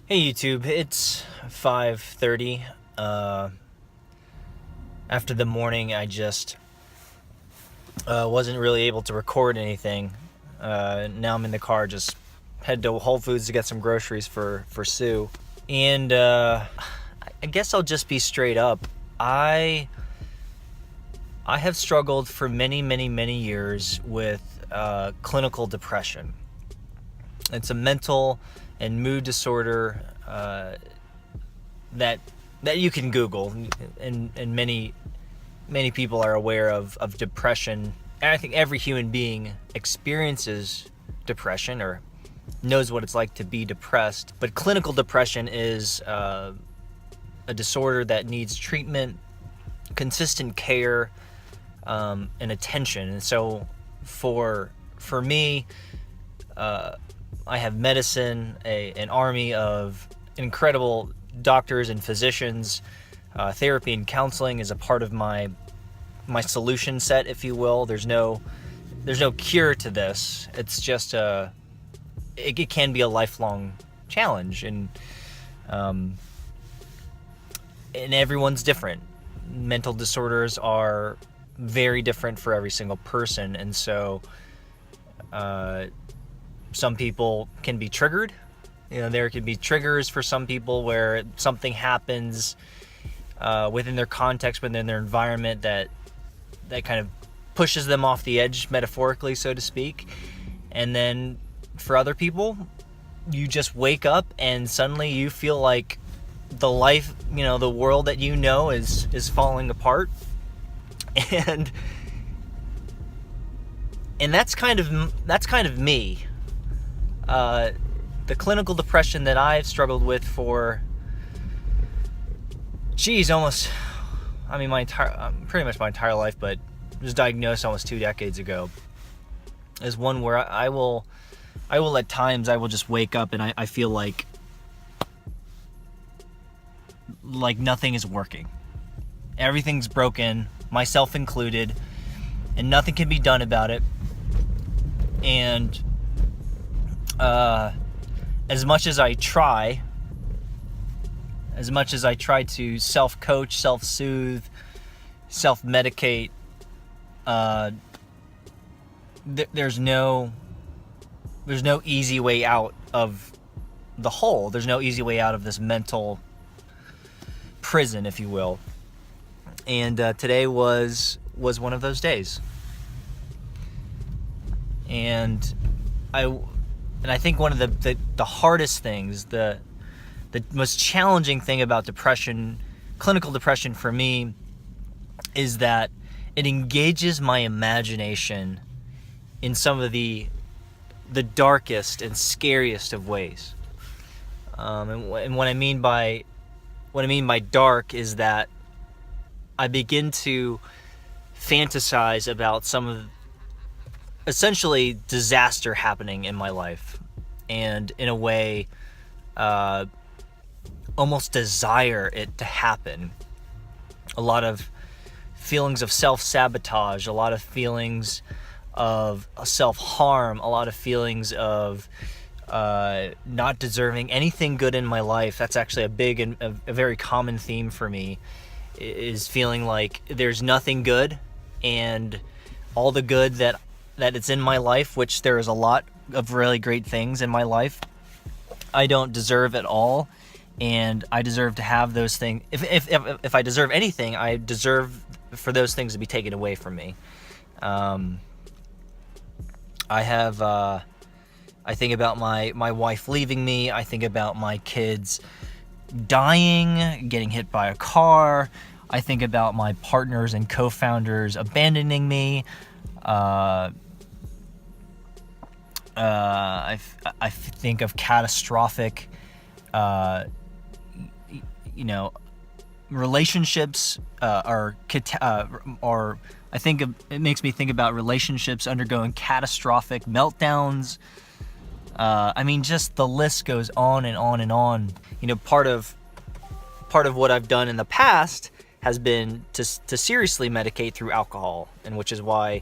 Hey YouTube, it's 5:30. After the morning, I just wasn't really able to record anything. Now I'm in the car, just head to Whole Foods to get some groceries for Sue. And I guess I'll just be straight up. I have struggled for many years with clinical depression. It's a mental and mood disorder that you can Google, and many people are aware of depression. And I think every human being experiences depression or knows what it's like to be depressed. But clinical depression is a disorder that needs treatment, consistent care, and attention. And so for me, I have medicine, an army of incredible doctors and physicians. Therapy and counseling is a part of my solution set, if you will. There's no cure to this. It's just it can be a lifelong challenge, and everyone's different. Mental disorders are very different for every single person, and so some people can be triggered. There can be triggers for some people where something happens within their context, within their environment, that kind of pushes them off the edge, metaphorically, so to speak. And then for other people, you just wake up and suddenly you feel like the life, the world that is falling apart. And that's kind of me. The clinical depression that I've struggled with for, pretty much my entire life, but was diagnosed almost 2 decades ago, is one where I will at times, I will just wake up and I feel like nothing is working. Everything's broken, myself included, and nothing can be done about it. And as much as I try to self-coach, self-soothe, self-medicate, there's no easy way out of the hole. There's no easy way out of this mental prison, if you will. And today was one of those days. And I think one of the hardest things, the most challenging thing about depression, clinical depression for me, is that it engages my imagination in some of the darkest and scariest of ways. And what I mean by dark is that I begin to fantasize about some of essentially disaster happening in my life, and in a way almost desire it to happen. A lot of feelings of self-sabotage, a lot of feelings of self-harm, a lot of feelings of not deserving anything good in my life. That's actually a big and a very common theme for me, is feeling like there's nothing good, and all the good that it's in my life, which there is a lot of really great things in my life, I don't deserve at all, and I deserve to have those things. If I deserve anything, I deserve for those things to be taken away from me. I think about my wife leaving me. I think about my kids dying, getting hit by a car. I think about my partners and co-founders abandoning me. I think of catastrophic, relationships, or I think it makes me think about relationships undergoing catastrophic meltdowns. Just the list goes on and on and on. Part of what I've done in the past has been to seriously medicate through alcohol, and which is why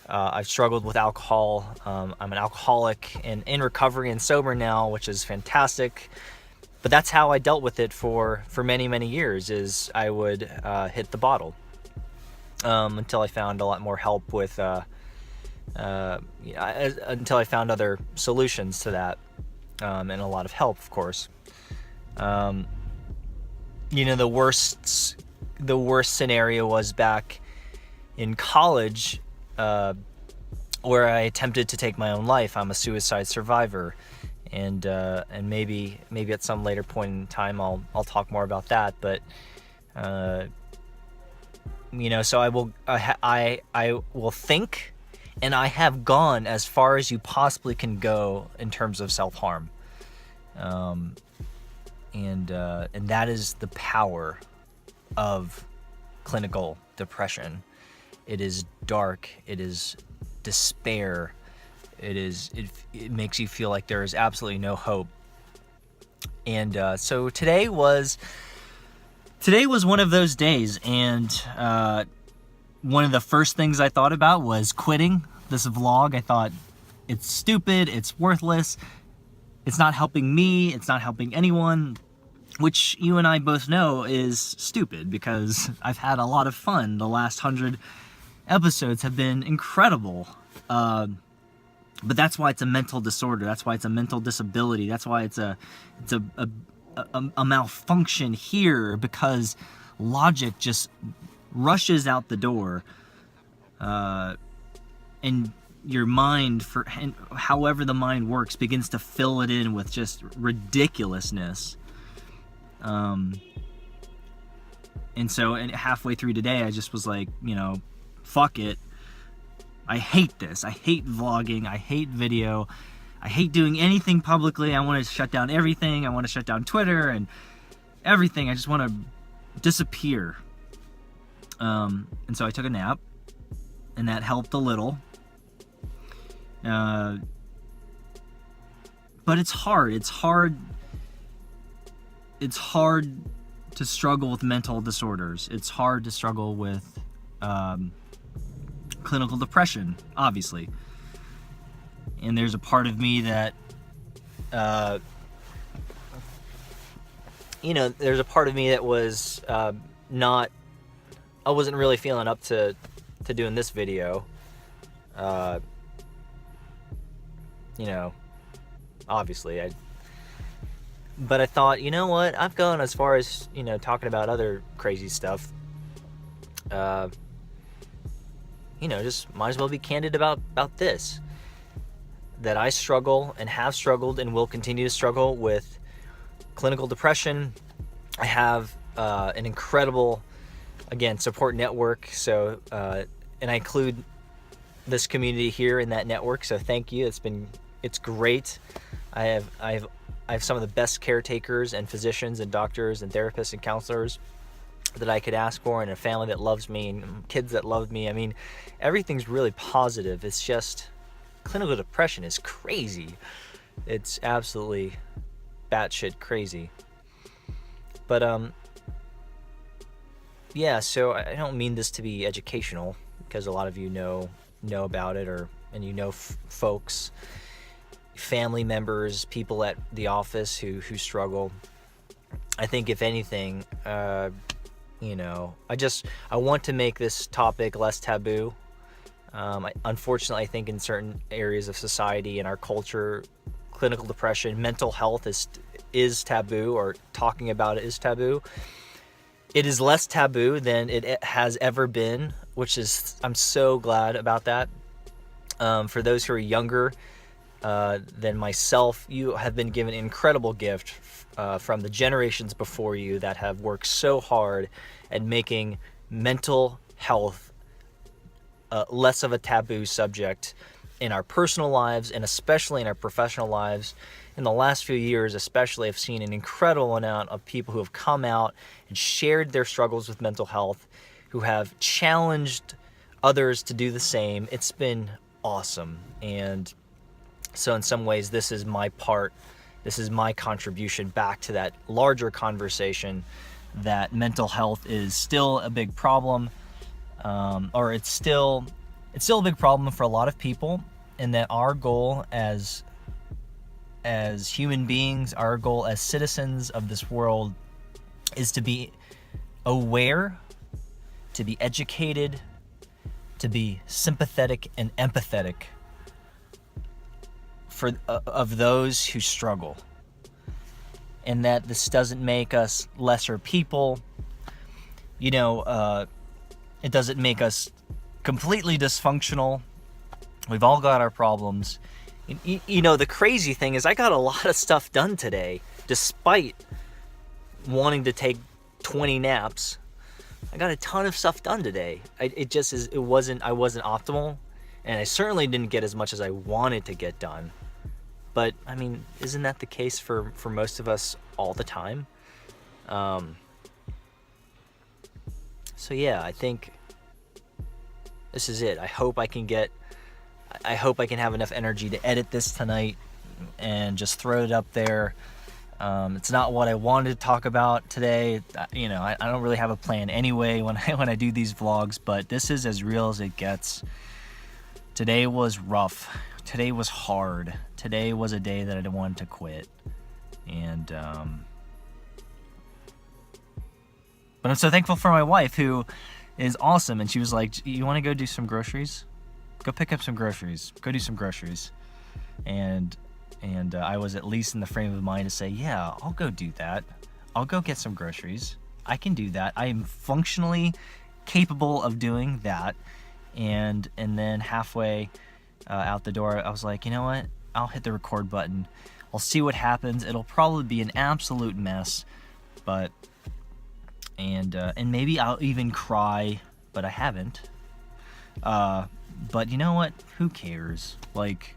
I've struggled with alcohol. I'm an alcoholic and in recovery and sober now, which is fantastic. but that's how I dealt with it for many, many years, is I would hit the bottle until I found a lot more help with, until I found other solutions to that, and a lot of help, of course. The worst scenario was back in college, where I attempted to take my own life. I'm a suicide survivor, and maybe at some later point in time I'll talk more about that. But so I will think, and I have gone as far as you possibly can go in terms of self-harm, and that is the power of clinical depression. It is dark. It is despair. It makes you feel like there is absolutely no hope. And so today was one of those days, and one of the first things I thought about was quitting this vlog. I thought, it's stupid, it's worthless, it's not helping me, it's not helping anyone, which you and I both know is stupid, because I've had a lot of fun. The last 100 episodes have been incredible. But that's why it's a mental disorder. That's why it's a mental disability. That's why it's a malfunction here, because logic just rushes out the door, and your mind, and however the mind works, begins to fill it in with just ridiculousness. And halfway through today, I just was like, fuck it. I hate this. I hate vlogging. I hate video. I hate doing anything publicly. I want to shut down everything. I want to shut down Twitter and everything. I just want to disappear. And so I took a nap, and that helped a little. But it's hard. It's hard to struggle with mental disorders. It's hard to struggle with clinical depression, obviously. And there's a part of me that, there's a part of me that was I wasn't really feeling up to doing this video. Obviously, but I thought, you know what, I've gone as far as, talking about other crazy stuff. Just might as well be candid about this. That I struggle, and have struggled, and will continue to struggle with clinical depression. I have an incredible, again, support network. So, and I include this community here in that network. So thank you. It's great. I have some of the best caretakers and physicians and doctors and therapists and counselors that I could ask for, and a family that loves me, and kids that love me. I mean, everything's really positive. It's just clinical depression is crazy. It's absolutely batshit crazy. But so I don't mean this to be educational, because a lot of you know about it, and folks, family members, people at the office who struggle. I think if anything, I want to make this topic less taboo. Unfortunately, I think in certain areas of society, in our culture, clinical depression, mental health is taboo, or talking about it is taboo. It is less taboo than it has ever been, I'm so glad about that. For those who are younger than myself, you have been given an incredible gift from the generations before you that have worked so hard at making mental health less of a taboo subject in our personal lives, and especially in our professional lives. In the last few years especially, I've seen an incredible amount of people who have come out and shared their struggles with mental health, who have challenged others to do the same. It's been awesome. And so in some ways, this is my contribution back to that larger conversation that mental health is still a big problem, or it's still a big problem for a lot of people, and that our goal as as human beings, our goal as citizens of this world is to be aware, to be educated, to be sympathetic and empathetic of those who struggle. And that this doesn't make us lesser people. It doesn't make us completely dysfunctional. We've all got our problems. The crazy thing is I got a lot of stuff done today, despite wanting to take 20 naps. I got a ton of stuff done today. I wasn't optimal, and I certainly didn't get as much as I wanted to get done. But I mean, isn't that the case for most of us all the time? So yeah, I think this is it. I hope I can have enough energy to edit this tonight and just throw it up there. It's not what I wanted to talk about today. I don't really have a plan anyway when I do these vlogs, but this is as real as it gets. Today was rough. Today was hard. Today was a day that I wanted to quit. And but I'm so thankful for my wife, who is awesome, and she was like, "You want to go do some groceries? Go pick up some groceries. Go do some groceries." And I was at least in the frame of mind to say, yeah, I'll go do that. I'll go get some groceries. I can do that. I am functionally capable of doing that. And then halfway out the door, I was like, you know what? I'll hit the record button. I'll see what happens. It'll probably be an absolute mess, but and maybe I'll even cry, but I haven't. But you know what? Who cares? Like,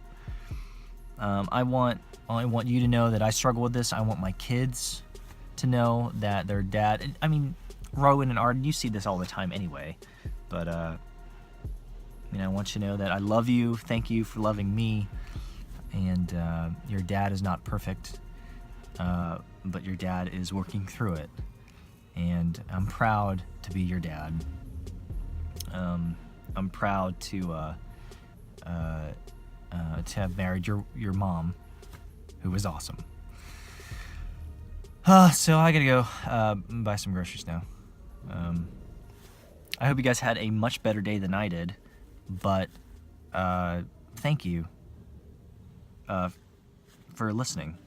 I want you to know that I struggle with this. I want my kids to know that their dad, I mean, Rowan and Arden, you see this all the time anyway, but I want you to know that I love you. Thank you for loving me. And your dad is not perfect, but your dad is working through it. And I'm proud to be your dad. I'm proud to have married your mom, who was awesome. So I gotta go buy some groceries now. I hope you guys had a much better day than I did, but thank you for listening.